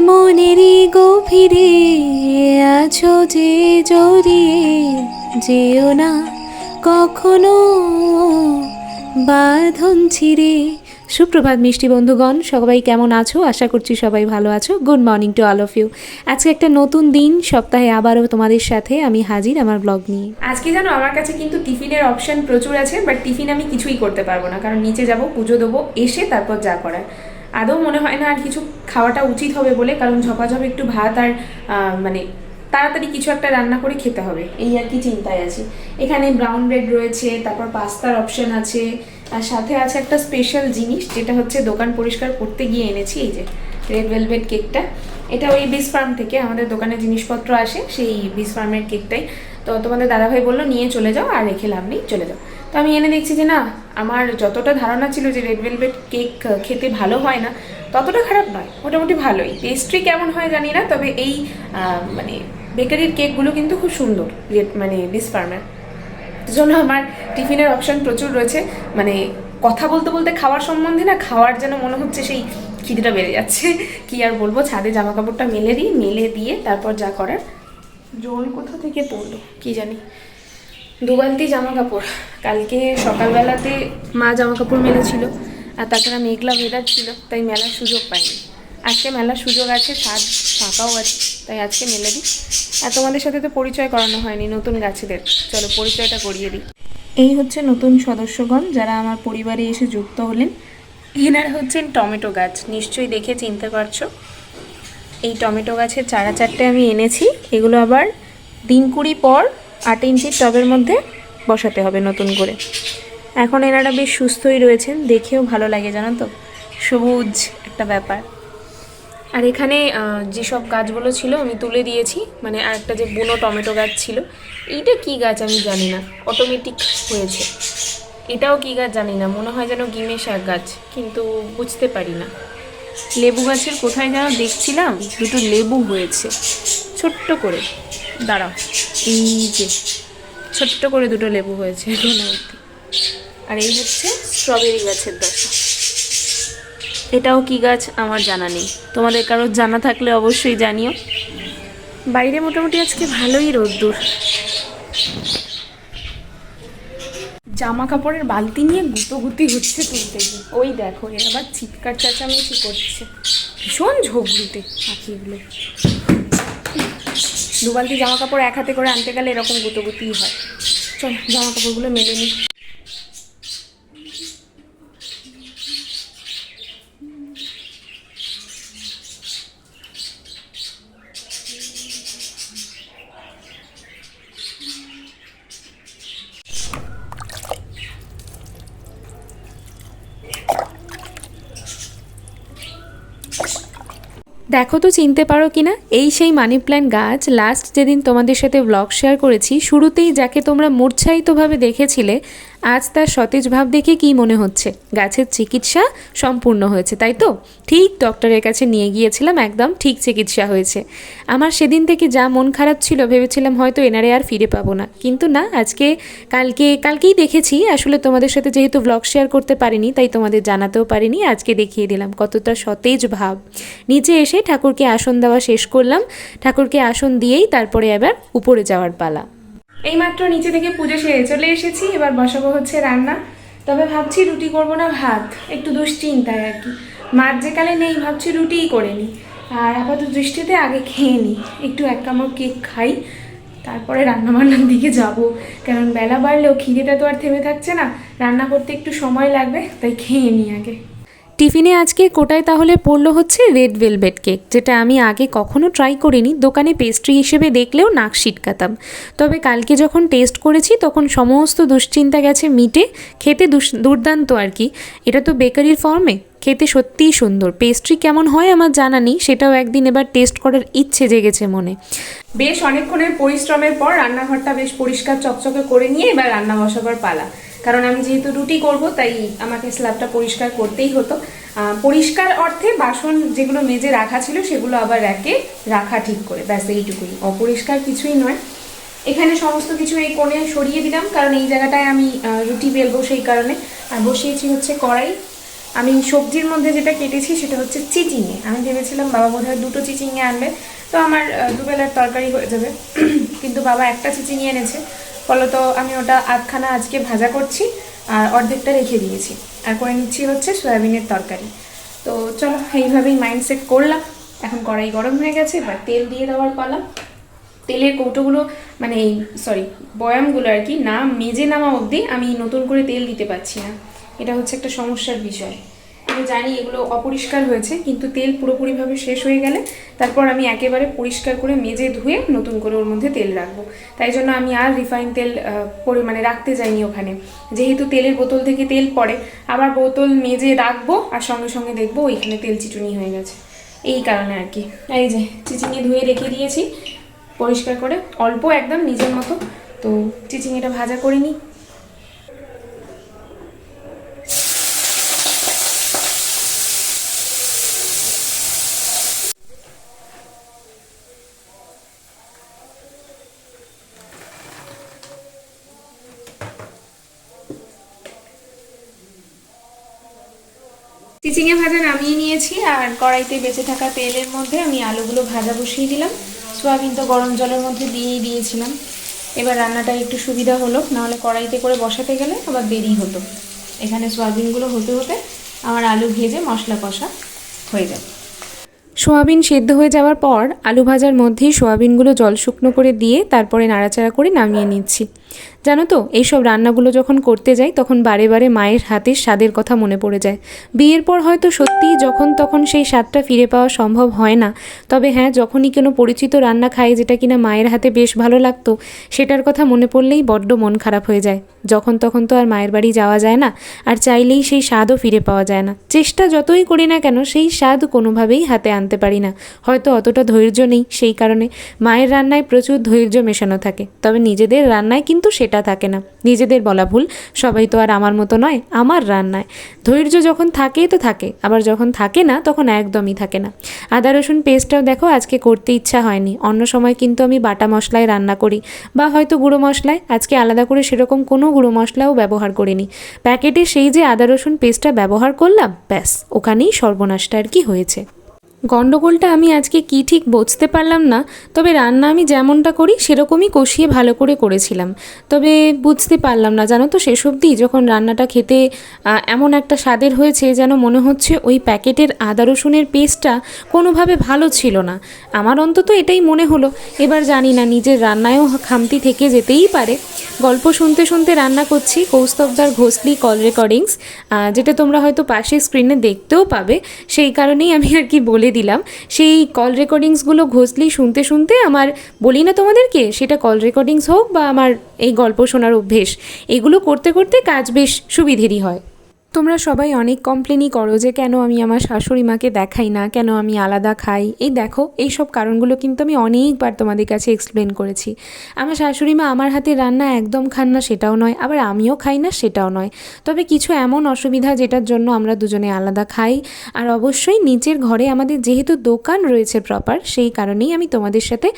মনেরই গভীরে আছো যে জড়িয়ে, যেও না কখনো বাঁধন ছিঁড়ে। সুপ্রভাত মিষ্টি বন্ধুগণ, সবাই কেমন আছো? আশা করছি সবাই ভালো আছো। Good morning to all of you. আজকে একটা নতুন দিন, সপ্তাহে আবারও তোমাদের সাথে আমি হাজির আমার ব্লগ নিয়ে। আজকে জানো আমার কাছে কিন্তু টিফিনের অপশান প্রচুর আছে, বাট টিফিন আমি কিছুই করতে পারবো না, কারণ নিচে যাব, পুজো দেবো, এসে তারপর যা করার। আদৌ মনে হয় না আর কিছু খাওয়াটা উচিত হবে বলে, কারণ ঝপাঝপ একটু ভাত আর মানে তাড়াতাড়ি কিছু একটা রান্না করে খেতে হবে, এই আর কি চিন্তায় আছি। এখানে ব্রাউন ব্রেড রয়েছে, তারপর পাস্তার অপশন আছে, আর সাথে আছে একটা স্পেশাল জিনিস, যেটা হচ্ছে দোকান পরিষ্কার করতে গিয়ে এনেছি, এই যে রেড ভেলভেট কেকটা। এটা ওই বিস ফার্ম থেকে আমাদের দোকানে জিনিসপত্র আসে, সেই বিস ফার্মের কেকটাই। তো তোমাদের দাদাভাই বললো নিয়ে চলে যাও, আর রেখে লাভ নেই, চলে যাও। তো আমি এনে দেখছি যে না, আমার যতটা ধারণা ছিল যে রেড ভেলভেট কেক খেতে ভালো হয় না, ততটা খারাপ নয়, মোটামুটি ভালোই। পেস্ট্রি কেমন হয় জানি না, তবে এই মানে বেকারির কেকগুলো কিন্তু খুব সুন্দর, মানে বিস ফার্মের জন্য। আমার টিফিনের অপশান প্রচুর রয়েছে, মানে কথা বলতে বলতে খাওয়ার সম্বন্ধে না, খাওয়ার যেন মনে হচ্ছে সেই খিদেটা বেড়ে যাচ্ছে। কি আর বলবো, ছাদে জামা কাপড়টা মেলে দিই, মেলে দিয়ে তারপর যা করার। জল কোথা থেকে পড়লো কি জানি, 2 বালতি জামা কাপড়। কালকে সকালবেলাতে মা জামা কাপড় মেলেছিল, আর তাছাড়া মেঘলা ওয়েদার ছিল, তাই মেলার সুযোগ পাইনি। আজকে মেলার সুযোগ আছে, ছাদ ফাঁকাও আছে, তাই আজকে মেলে দিই। আর তোমাদের সাথে তো পরিচয় করানো হয়নি নতুন গাছেদের, চলো পরিচয়টা করিয়ে দিই। এই হচ্ছে নতুন সদস্যগণ যারা আমার পরিবারে এসে যুক্ত হলেন। এনারা হচ্ছেন টমেটো গাছ, নিশ্চয়ই দেখে চিনতে পারছো। এই টমেটো গাছের চারা 4টে আমি এনেছি, এগুলো আবার 3-20 পর 8 ইঞ্চির টবের মধ্যে বসাতে হবে নতুন করে। এখন এনারা বেশ সুস্থই রয়েছেন, দেখেও ভালো লাগে জানো তো, সবুজ একটা ব্যাপার। আর এখানে যেসব গাছগুলো ছিল আমি তুলে দিয়েছি, মানে আরেকটা যে বুনো টমেটো গাছ ছিল, এইটা কি গাছ আমি জানি না, অটোমেটিক হয়েছে। এটাও কি গাছ জানি না, মনে হয় যেন গিমে শাক গাছ, কিন্তু বুঝতে পারি না। লেবু গাছের কোথায় যেন দেখছিলাম 2টো লেবু হয়েছে ছোট্ট করে, দাঁড়াও, এই যে ছোট্ট করে 2টো লেবু হয়েছে এখনো অবধি। আর এই হচ্ছে স্ট্রবেরি গাছের দশা। এটাও কি গাছ আমার জানা নেই, তোমাদের কারোর জানা থাকলে অবশ্যই জানিও। বাইরে মোটামুটি আজকে ভালোই রোদ্দুর। জামা কাপড়ের বালতি নিয়ে গুতোগুতি হচ্ছে তুলতে গিয়ে, ওই দেখো এ আবার চিৎকার চেঁচামেচি করছে, ভীষণ ঝোঁকগুতে পাখিগুলো। 2 বালতি জামা কাপড় এক হাতে করে আনতে গেলে এরকম গুতোগুতিই হয়। চল জামা কাপড়গুলো মেলে নিই। দেখো তো চিনতে পারো কিনা, এই সেই মানি প্ল্যান্ট গাছ। লাস্ট যেদিন তোমাদের সাথে ব্লগ শেয়ার করেছি, শুরুতেই যাকে তোমরা মূর্ছায়িতভাবে দেখেছিলে, আজ তার সতেজ ভাব দেখে কি মনে হচ্ছে? গাছের চিকিৎসা সম্পূর্ণ হয়েছে, তাই তো? ঠিক ডক্টরের কাছে নিয়ে গিয়েছিলাম, একদম ঠিক চিকিৎসা হয়েছে। আমার সেদিন থেকে যা মন খারাপ ছিল, ভেবেছিলাম হয়তো এনারে আর ফিরে পাবো না, কিন্তু না, আজকে কালকেই দেখেছি। আসলে তোমাদের সাথে যেহেতু ব্লগ শেয়ার করতে পারিনি, তাই তোমাদের জানাতেও পারিনি, আজকে দেখিয়ে দিলাম কতটা সতেজ ভাব। নিচে এসে ঠাকুরকে আসন দেওয়া শেষ করলাম, ঠাকুরকে আসন দিয়েই তারপরে এবার উপরে যাওয়ার পালা। এইমাত্র নিচে থেকে পুজো সেরে চলে এসেছি, এবার বসাবো হচ্ছে রান্না। তবে ভাবছি রুটি করবো না ভাত, একটু দুশ্চিন্তায় আর কি। মার যে কালে নেই, ভাবছি রুটিই করে নিই, আর আপাতত দৃষ্টিতে আগে খেয়ে নিই, একটু 1 কামড় কেক খাই, তারপরে রান্নাবান্নার দিকে যাব। কারণ বেলা বাড়লেও খিদেটা তো আর থেমে থাকছে না, রান্না করতে একটু সময় লাগবে, তাই খেয়ে নিই আগে। টিফিনে আজকে কোটায় তাহলে পড়লো হচ্ছে রেড ভেলভেট কেক, যেটা আমি আগে কখনো ট্রাই করিনি, দোকানে পেস্ট্রি হিসেবে দেখলেও নাক সিটকাতাম। তবে কালকে যখন টেস্ট করেছি তখন সমস্ত দুশ্চিন্তা গেছে মিটে, খেতে দুর্দান্ত আর কি। এটা তো বেকারির ফর্মে, খেতে সত্যিই সুন্দর। পেস্ট্রি কেমন হয় আমার জানা নেই, সেটাও একদিন এবার টেস্ট করার ইচ্ছে জেগেছে মনে। বেশ অনেকক্ষণের পরিশ্রমের পর রান্নাঘরটা বেশ পরিষ্কার চকচকে করে নিয়ে এবার রান্না বসাবার পালা। কারণ আমি যেহেতু রুটি করব, তাই আমাকে স্ল্যাবটা পরিষ্কার করতেই হতো। পরিষ্কার অর্থে বাসন যেগুলো মেজে রাখা ছিল সেগুলো আবার র্যাকে রাখা ঠিক করে, ব্যাস এইটুকুই, অপরিষ্কার কিছুই নয়। এখানে সমস্ত কিছু এই কোণে সরিয়ে দিলাম, কারণ এই জায়গাটায় আমি রুটি বেলবো, সেই কারণে। আর বসিয়েছি হচ্ছে কড়াই, আমি সবজির মধ্যে যেটা কেটেছি সেটা হচ্ছে চিচিঙে। আমি ভেবেছিলাম বাবা বোধহয় 2টো চিচিঙে আনবে, তো আমার দুবেলার তরকারি হয়ে যাবে। কিন্তু বাবা একটা চিচিঙে এনেছে, ফলত আমি ওটা আধখানা আজকে ভাজা করছি আর অর্ধেকটা রেখে দিয়েছি, আর করে নিচ্ছি হচ্ছে সয়াবিনের তরকারি। তো চলো এইভাবেই মাইন্ডসেট করলাম। এখন কড়াই গরম হয়ে গেছে, এবার তেল দিয়ে দেওয়ার পালা। তেলের কৌটোগুলো মানে এই বয়ামগুলো আর কি না মেজে নামা অবধি আমি নতুন করে তেল দিতে পারছি না, এটা হচ্ছে একটা সমস্যার বিষয়। আমি জানি এগুলো অপরিষ্কার হয়েছে, কিন্তু তেল পুরোপুরিভাবে শেষ হয়ে গেলে তারপর আমি একেবারে পরিষ্কার করে মেজে ধুয়ে নতুন করে ওর মধ্যে তেল রাখবো। তাই জন্য আমি আর রিফাইন তেল মানে রাখতে যাইনি ওখানে, যেহেতু তেলের বোতল থেকে তেল পড়ে, আবার বোতল মেজে রাখবো আর সঙ্গে সঙ্গে দেখবো ওইখানে তেল চিটুনি হয়ে গেছে, এই কারণে আর কি। এই যে চিচিঙে ধুয়ে রেখে দিয়েছি পরিষ্কার করে, অল্প একদম নিজের মতো। তো চিচিঙেটা ভাজা করে নিই। চিচিঙে ভাজা নামিয়ে নিয়েছি, আর কড়াইতে বেঁচে থাকা তেলের মধ্যে আমি আলুগুলো ভাজা বসিয়ে দিলাম। সোয়াবিন তো গরম জলের মধ্যে দিয়েই দিয়েছিলাম। এবার রান্নাটা একটু সুবিধা হলো, নাহলে কড়াইতে করে বসাতে গেলে আবার দেরি হতো। এখানে সোয়াবিনগুলো হতে হতে আমার আলু ভেজে মশলা কষা হয়ে যাবে। সোয়াবিন সেদ্ধ হয়ে যাওয়ার পর আলু ভাজার মধ্যেই সোয়াবিনগুলো জল শুকনো করে দিয়ে তারপরে নাড়াচাড়া করে নামিয়ে নিচ্ছি। জানো তো, এইসব রান্নাগুলো যখন করতে যাই তখন বারে বারে মায়ের হাতের স্বাদের কথা মনে পড়ে যায়। বিয়ের পর হয়তো সত্যিই যখন তখন সেই স্বাদটা ফিরে পাওয়া সম্ভব হয় না, তবে হ্যাঁ, যখনই কোনো পরিচিত রান্না খাই যেটা কিনা মায়ের হাতে বেশ ভালো লাগতো, সেটার কথা মনে পড়লেই বড্ড মন খারাপ হয়ে যায়। যখন তখন তো আর মায়ের বাড়ি যাওয়া যায় না, আর চাইলেই সেই স্বাদও ফিরে পাওয়া যায় না। চেষ্টা যতই করি না কেন সেই স্বাদ কোনোভাবেই হাতে আনতে পারি না। হয়তো অতটা ধৈর্য নেই, সেই কারণে মায়ের রান্নায় প্রচুর ধৈর্য মেশানো থাকে, তবে নিজেদের রান্নায় কিন্তু সেটা থাকে না। নিজেদের বলা ভুল, সবাই তো আর আমার মতো নয়। আমার রান্নায় ধৈর্য যখন থাকে তো থাকে, আবার যখন থাকে না তখন একদমই থাকে না। আদা রসুন পেস্টটাও দেখো আজকে করতে ইচ্ছা হয়নি। অন্য সময় কিন্তু আমি বাটা মশলায় রান্না করি, বা হয়তো গুঁড়ো মশলায়। আজকে আলাদা করে সেরকম কোনো গুঁড়ো মশলাও ব্যবহার করিনি। প্যাকেটে সেই যে আদা রসুন পেস্টটা ব্যবহার করলাম, ব্যাস ওখানেই সর্বনাশটা আর কি হয়েছে। গণ্ডগোলটা আমি আজকে কি ঠিক বুঝতে পারলাম না, তবে রান্না আমি যেমনটা করি সেরকমই কষিয়ে ভালো করে করেছিলাম। তবে বুঝতে পারলাম না জানো তো, শেষ অবধি যখন রান্নাটা খেতে এমন একটা স্বাদের হয়েছে যেন মনে হচ্ছে ওই প্যাকেটের আদা রসুনের পেস্টটা কোনোভাবে ভালো ছিল না। আমার অন্তত এটাই মনে হলো। এবার জানি না, নিজের রান্নায়ও খামতি থেকে যেতেই পারে। গল্প শুনতে শুনতে রান্না করছি কৌস্তবদার ঘোষলি কল রেকর্ডিংস, যেটা তোমরা হয়তো পাশে স্ক্রিনে দেখতেও পাবে। সেই কারণেই আমি আর কি বলে দিলাম, সেই কল রেকর্ডিংসগুলো ঘোষলি শুনতে শুনতে আমার, বলি না তোমাদেরকে, সেটা কল রেকর্ডিংস হোক বা আমার এই গল্প শোনার অভ্যেস, এগুলো করতে করতে কাজ বেশ সুবিধেরই হয়। তোমরা সবাই অনেক কমপ্লেনই করো যে কেন আমি আমার শাশুড়ি মাকে দেখাই না, কেন আমি আলাদা খাই। এই দেখো, এই সব কারণগুলো কিন্তু আমি অনেকবার তোমাদের কাছে এক্সপ্লেন করেছি। আমার শাশুড়ি মা আমার হাতে রান্না একদম খান না সেটাও নয়, আবার আমিও খাই না সেটাও নয়। তবে কিছু এমন অসুবিধা যেটার জন্য আমরা দুজনে আলাদা খাই। আর অবশ্যই নিচের ঘরে আমাদের যেহেতু দোকান রয়েছে প্রপার, সেই কারণেই আমি তোমাদের সাথে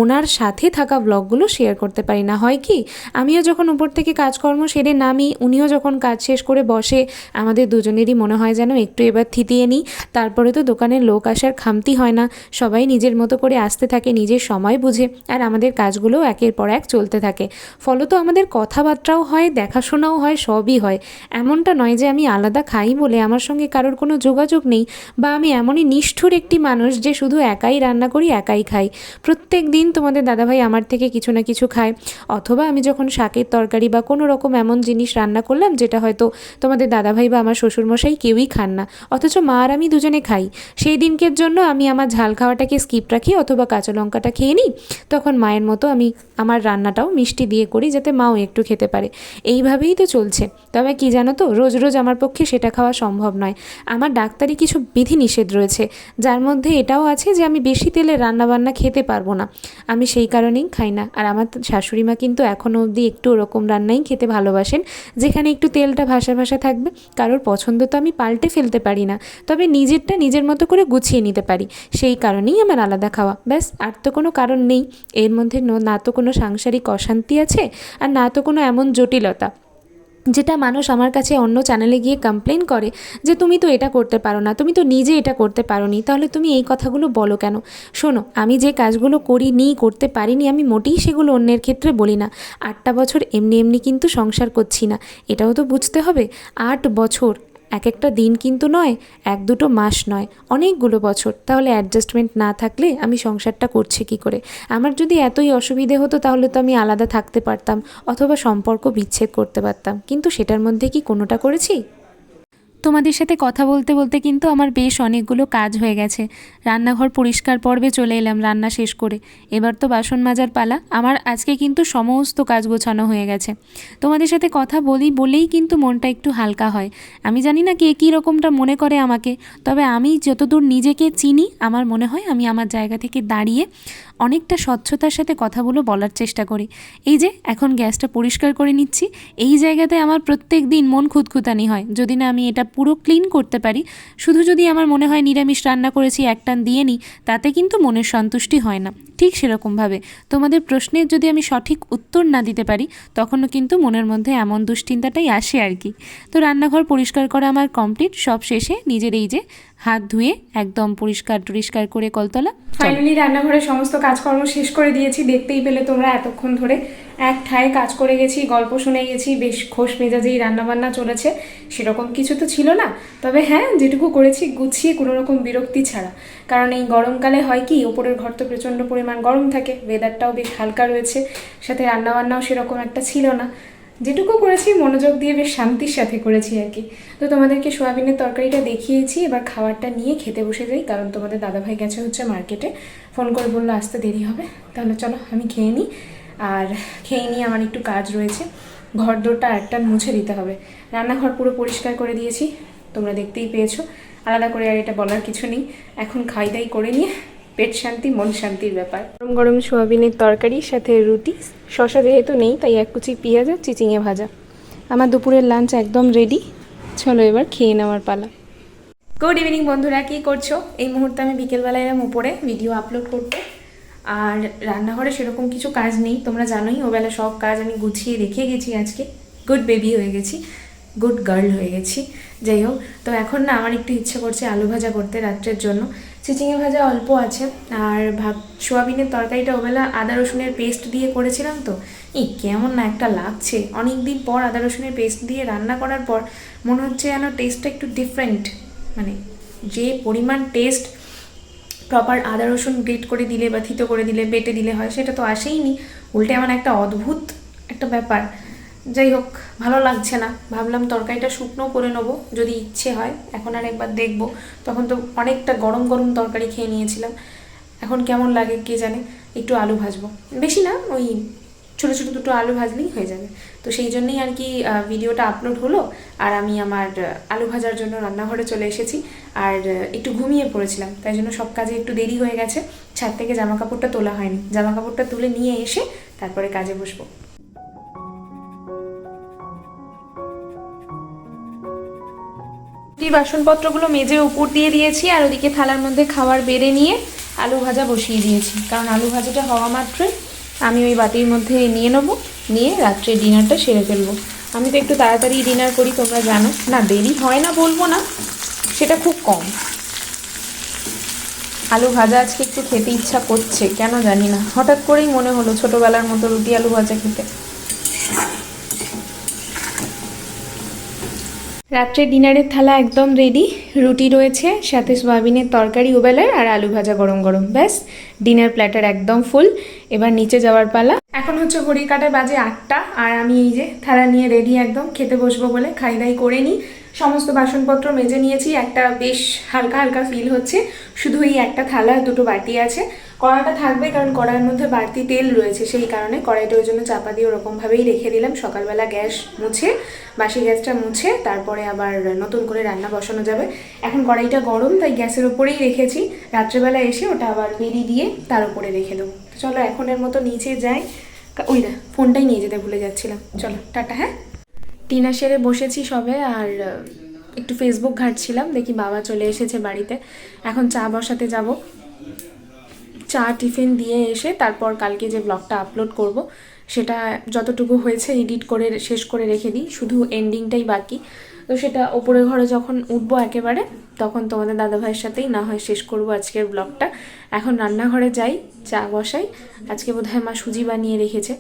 ওনার সাথে থাকা ব্লগগুলো শেয়ার করতে পারি না। হয় কি, আমিও যখন উপর থেকে কাজকর্ম সেরে নামি, উনিও যখন কাজ শেষ করে বসে, আমাদের দুজনেরই মনে হয় যেন একটু এবার থিতিয়ে নিই। তারপরে তো দোকানের লোক আসার খামতি হয় না, সবাই নিজের মতো করে আসতে থাকে নিজের সময় বুঝে, আর আমাদের কাজগুলোও একের পর এক চলতে থাকে। ফলত আমাদের কথাবার্তাও হয়, দেখাশোনাও হয়, সবই হয়। এমনটা নয় যে আমি আলাদা খাই বলে আমার সঙ্গে কারোর কোনো যোগাযোগ নেই, বা আমি এমনই নিষ্ঠুর একটি মানুষ যে শুধু একাই রান্না করি একাই খাই। প্রত্যেক দিন তোমাদের দাদাভাই আমার থেকে কিছু না কিছু খায়, অথবা আমি যখন শাকের তরকারি বা কোনো রকম এমন জিনিস রান্না করলাম যেটা হয়তো তোমাদের দাদাভাই বা আমার শ্বশুরমশাই কেউই খান না, অথচ মা আর আমি দুজনে খাই, সেই দিনকের জন্য আমি আমার ঝাল খাওয়াটাকে স্কিপ রাখি অথবা কাঁচা লঙ্কাটা খেয়ে নিই। তখন মায়ের মতো আমি আমার রান্নাটাও মিষ্টি দিয়ে করি যাতে মাও একটু খেতে পারে। এইভাবেই তো চলছে। তবে কি জানো তো, রোজ রোজ আমার পক্ষে সেটা খাওয়া সম্ভব নয়। আমার ডাক্তারি কিছু বিধিনিষেধ রয়েছে, যার মধ্যে এটাও আছে যে আমি বেশি তেলে রান্নাবান্না খেতে পারবো না। আমি সেই কারণেই খাই না। আর আমার শাশুড়ি মা কিন্তু এখনও অবধি একটু ওরকম রান্নাই খেতে ভালোবাসেন, যেখানে একটু তেলটা ভাসা ভাসা থাকবে। কারোর পছন্দ তো আমি পাল্টে ফেলতে পারি না, তবে নিজেরটা নিজের মতো করে গুছিয়ে নিতে পারি। সেই কারণেই আমার আলাদা খাওয়া, ব্যাস। আর তো কোনো কারণ নেই এর মধ্যে। না তো কোনো সাংসারিক অশান্তি আছে, আর না তো কোনো এমন জটিলতা। যেটা মানুষ আমার কাছে অন্য চ্যানেলে গিয়ে কমপ্লেন করে যে তুমি তো এটা করতে পারো না, তুমি তো নিজে এটা করতে পারোনি, তাহলে তুমি এই কথাগুলো বলো কেন? শোনো, আমি যে কাজগুলো করিনি, করতে পারিনি, আমি মোটেই সেগুলো অন্যের ক্ষেত্রে বলি না। 8টা বছর এমনি এমনি কিন্তু সংসার করছি না, এটাও তো বুঝতে হবে। 8 বছর, এক একটা দিন কিন্তু নয়, 1-2 মাস নয়, অনেকগুলো বছর। তাহলে অ্যাডজাস্টমেন্ট না থাকলে আমি সংসারটা করছি কী করে? আমার যদি এতই অসুবিধে হতো তাহলে তো আমি আলাদা থাকতে পারতাম, অথবা সম্পর্ক বিচ্ছেদ করতে পারতাম, কিন্তু সেটার মধ্যে কি কোনোটা করেছি? তোমাদের সাথে কথা বলতে বলতে কিন্তু আমার বেশ অনেকগুলো কাজ হয়ে গেছে। রান্নাঘর পরিষ্কার পর্বে চলে এলাম রান্না শেষ করে। এবার তো বাসন মাজার পালা। আমার আজকে কিন্তু সমস্ত কাজ গোছানো হয়ে গেছে। তোমাদের সাথে কথা বলি বলেই কিন্তু মনটা একটু হালকা হয়। আমি জানি না কে কী রকমটা মনে করে আমাকে, তবে আমি যতদূর নিজেকে চিনি আমার মনে হয় আমি আমার জায়গা থেকে দাঁড়িয়ে অনেকটা স্বচ্ছতার সাথে কথাগুলো বলার চেষ্টা করি। এই যে এখন গ্যাসটা পরিষ্কার করে নিচ্ছি, এই জায়গাতে আমার প্রত্যেক দিন মন খুঁতখুঁতানি হয় যদি না আমি এটা পুরো ক্লিন করতে পারি। শুধু যদি আমার মনে হয় নিরামিষ রান্না করেছি এক টান দিয়ে নিই, তাতে কিন্তু মনের সন্তুষ্টি হয় না। ঠিক সেরকমভাবে তোমাদের প্রশ্নের যদি আমি সঠিক উত্তর না দিতে পারি, তখনও কিন্তু মনের মধ্যে এমন দুশ্চিন্তাটাই আসে আর কি। তো রান্নাঘর পরিষ্কার করা আমার কমপ্লিট, সব শেষে নিজের এই যে হাত ধুয়ে একদম পরিষ্কার টরিষ্কার করে কলতলা। ফাইনালি রান্নাঘরের সমস্ত কাজকর্ম শেষ করে দিয়েছি, দেখতেই পেলে তোমরা এতক্ষণ ধরে এক ঠায়ে কাজ করে গেছি, গল্প শুনে গেছি, বেশ খোশ মেজাজেই রান্নাবান্না চলেছে। সেরকম কিছু তো ছিল না, তবে হ্যাঁ যেটুকু করেছি গুছিয়ে, কোনো রকম বিরক্তি ছাড়া। কারণ এই গরমকালে হয় কি, ওপরের ঘর তো প্রচণ্ড পরিমাণ গরম থাকে, ওয়েদারটাও বেশ হালকা রয়েছে, সাথে রান্নাবান্নাও সেরকম একটা ছিল না। যেটুকু করেছি মনোযোগ দিয়ে বেশ শান্তির সাথে করেছি আর কি। তো তোমাদেরকে সোয়াবিনের তরকারিটা দেখিয়েছি, এবার খাবারটা নিয়ে খেতে বসে যাই, কারণ তোমাদের দাদাভাই গেছে হচ্ছে মার্কেটে, ফোন করে বললো আসতে দেরি হবে। তাহলে চলো আমি খেয়ে নিই, আর খেয়ে নিয়ে আমার একটু কাজ রয়েছে, ঘর দোরটা একটা মুছে দিতে হবে। রান্নাঘর পুরো পরিষ্কার করে দিয়েছি, তোমরা দেখতেই পেয়েছো, আলাদা করে আর এটা বলার কিছু নেই। এখন খাই দাই করে নিয়ে পেট শান্তি মন শান্তির ব্যাপার। গরম গরম সোয়াবিনের তরকারি, সাথে রুটি, শশা যেহেতু নেই তাই এক কুচি পেঁয়াজ আর চিচিঙে ভাজা। আমার দুপুরের লাঞ্চ একদম রেডি, চলো এবার খেয়ে নেওয়ার পালা। গুড ইভিনিং বন্ধুরা, কী করছো? এই মুহূর্তে আমি বিকেলবেলায় এলাম উপরে ভিডিও আপলোড করতে, আর রান্নাঘরে সেরকম কিছু কাজ নেই, তোমরা জানোই ওবেলা সব কাজ আমি গুছিয়ে রেখে গেছি। আজকে গুড বেবি হয়ে গেছি, গুড গার্ল হয়ে গেছি। যাই হোক, তো এখন না আমার একটু ইচ্ছে করছে আলু ভাজা করতে রাত্রের জন্য। চিচিঙে ভাজা অল্প আছে, আর সোয়াবিনের তরকারিটা ওবেলা আদা রসুনের পেস্ট দিয়ে করেছিলাম, তো কেমন না একটা লাগছে। অনেক দিন পর আদা রসুনের পেস্ট দিয়ে রান্না করার পর মনে হচ্ছে যেন টেস্টটা একটু ডিফারেন্ট, মানে যে পরিমাণ টেস্ট প্রপার আদা রসুন গ্রেট করে দিলে বা থিতো করে দিলে বেটে দিলে হয়, সেটা তো আসেইনি, উল্টে এমন একটা অদ্ভুত একটা ব্যাপার। যাই হোক, ভালো লাগছে না, ভাবলাম তরকারিটা শুকনো করে নেবো যদি ইচ্ছে হয়। এখন আর একবার দেখবো, তখন তো অনেকটা গরম গরম তরকারি খেয়ে নিয়েছিলাম, এখন কেমন লাগে কে জানে। একটু আলু ভাজবো, বেশি না, ওই ছোটো ছোটো দুটো আলু ভাজলেই হয়ে যাবে। তো সেই জন্যই আর কি ভিডিওটা আপলোড হলো, আর আমি আমার আলু ভাজার জন্য রান্নাঘরে চলে এসেছি, আর একটু ঘুমিয়ে পড়েছিলাম, তাই জন্য সব কাজে একটু দেরি হয়ে গেছে। ছাদ থেকে জামা কাপড়টা তোলা হয়নি, জামা কাপড়টা তুলে নিয়ে এসে তারপরে কাজে বসবো। এই বাসনপত্রগুলো মেজে উপর দিয়ে দিয়েছি, আর ওদিকে থালার মধ্যে খাবার বেড়ে নিয়ে আলু ভাজা বসিয়ে দিয়েছি, কারণ আলু ভাজাটা হওয়া মাত্রই আমি ওই বাটির মধ্যে নিয়ে নেবো, নিয়ে রাত্রে ডিনারটা সেরে ফেলবো। আমি তো একটু তাড়াতাড়ি ডিনার করি, তোমরা জানো না, দেরি হয় না বলবো না, সেটা খুব কম। আলু ভাজা আজকে একটু খেতে ইচ্ছা করছে, কেন জানি না, হঠাৎ করেই মনে হলো ছোটোবেলার মতো রুটি আলু ভাজা খেতে। রাত্রে ডিনারের থালা একদম রেডি, রুটি রয়েছে, সাথে সয়াবিনের তরকারি ওবেলার, আর আলু ভাজা গরম গরম, ব্যাস ডিনার প্ল্যাটার একদম ফুল। এবার নিচে যাওয়ার পালা। এখন হচ্ছে ঘড়ির কাঁটায় বাজে 8টা, আর আমি এই যে থালা নিয়ে রেডি একদম খেতে বসবো বলে খাই দাই করে নিই। সমস্ত বাসনপত্র মেজে নিয়েছি, একটা বেশ হালকা হালকা ফিল হচ্ছে, শুধু এই একটা থালা দুটো বাটি আছে। কড়াটা থাকবে, কারণ কড়াইয়ের মধ্যে বাড়তি তেল রয়েছে, সেই কারণে কড়াইটা ওই জন্য চাপা দিয়ে ওরকমভাবেই রেখে দিলাম। সকালবেলা গ্যাস মুছে, বাসি গ্যাসটা মুছে তারপরে আবার নতুন করে রান্না বসানো যাবে। এখন কড়াইটা গরম, তাই গ্যাসের ওপরেই রেখেছি, রাত্রেবেলা এসে ওটা আবার বেরিয়ে দিয়ে তার উপরে রেখে দেবো। চলো এখনের মতো নিচে যাই, ওই না ফোনটাই নিয়ে যেতে ভুলে যাচ্ছিলাম। চলো টাটা। হ্যাঁ, ডিনার সেরে বসেছি সবে, আর একটু ফেসবুক ঘাঁটছিলাম, দেখি বাবা চলে এসেছে বাড়িতে। এখন চা বসাতে যাব, চা টিফিন দিয়ে এসে তারপর কালকে যে ব্লগটা আপলোড করব সেটা যতটুকু হয়েছে এডিট করে শেষ করে রেখে দিই, শুধু এন্ডিংটাই বাকি। তো সেটা ওপরের ঘরে যখন উঠবো একেবারে, তখন তোমাদের দাদাভাইয়ের সাথেই না হয় শেষ করব আজকের ব্লগটা। এখন রান্নাঘরে যাই, চা বসাই। আজকে বোধহয় মা সুজি বানিয়ে রেখেছে,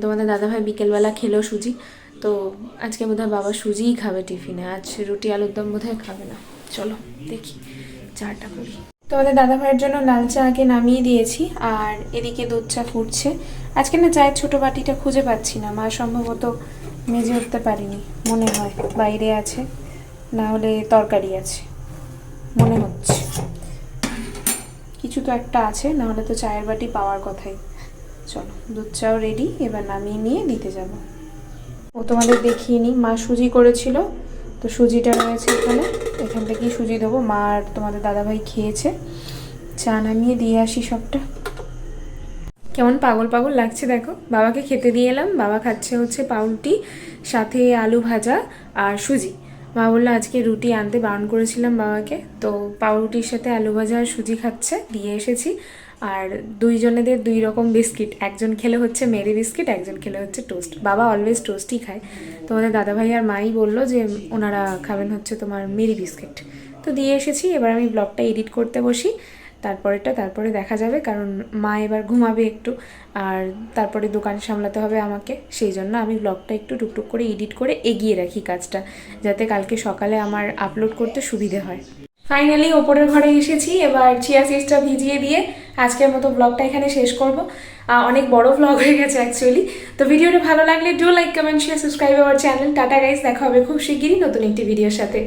তোমাদের দাদাভাই বিকেলবেলা খেলো সুজি, তো আজকে বোধহয় বাবা সুজিই খাবে টিফিনে, আজ রুটি আলুর দম বোধহয় খাবে না। চলো দেখি চাটা করি। তোমাদের দাদাভাইয়ের জন্য লাল চা আগে নামিয়ে দিয়েছি, আর এদিকে দুধ চা ফুটছে। আজকে না চায়ের ছোটো বাটিটা খুঁজে পাচ্ছি না, মা সম্ভবত মেজে উঠতে পারিনি মনে হয়, বাইরে আছে, না হলে তরকারি আছে মনে হচ্ছে, কিছু তো একটা আছে, না হলে তো চায়ের বাটি পাওয়ার কথাই। চলো দুধ চাও রেডি, এবার নামিয়ে নিয়ে দিতে যাব। ও তোমাদের দেখিয়ে নিই, মা সুজি করেছিল, তো সুজিটা রয়েছে এখানে, এখান থেকেই সুজি দেবো। মা আর তোমাদের দাদাভাই খেয়েছে, চা নামিয়ে দিয়ে আসি সবটা। কেমন পাগল পাগল লাগছে দেখো, বাবাকে খেতে দিয়ে এলাম, বাবা খাচ্ছে হচ্ছে পাউরুটি সাথে আলু ভাজা আর সুজি। মা বললো আজকে রুটি আনতে বারণ করেছিলাম বাবাকে, তো পাউরুটির সাথে আলু ভাজা আর সুজি খাচ্ছে, দিয়ে এসেছি। আর দুইজনেদের দুই রকম বিস্কিট, একজন খেলে হচ্ছে মেরি বিস্কিট, একজন খেলে হচ্ছে টোস্ট। বাবা অলওয়েজ টোস্টই খায়, তোমাদের দাদাভাই আর মাই বললো যে ওনারা খাবেন হচ্ছে তোমার মেরি বিস্কিট, তো দিয়ে এসেছি। এবার আমি ব্লগটা এডিট করতে বসি, তারপরে দেখা যাবে, কারণ মা এবার ঘুমাবে একটু, আর তারপরে দোকান সামলাতে হবে আমাকে, সেই জন্য আমি ব্লগটা একটু টুকটুক করে এডিট করে এগিয়ে রাখি কাজটা, যাতে কালকে সকালে আমার আপলোড করতে সুবিধে হয়। ফাইনালি ওপরের ঘরে এসেছি, এবার চিয়া সিডসটা ভিজিয়ে দিয়ে আজকের মতো ব্লগটা এখানে শেষ করব। অনেক বড় ব্লগ হয়ে গেছে অ্যাকচুয়ালি। তো ভিডিওটা ভালো লাগলে do like, comment, share, subscribe our channel. Tata guys, দেখা হবে খুব শিগগিরই নতুন একটি ভিডিওর সাথে।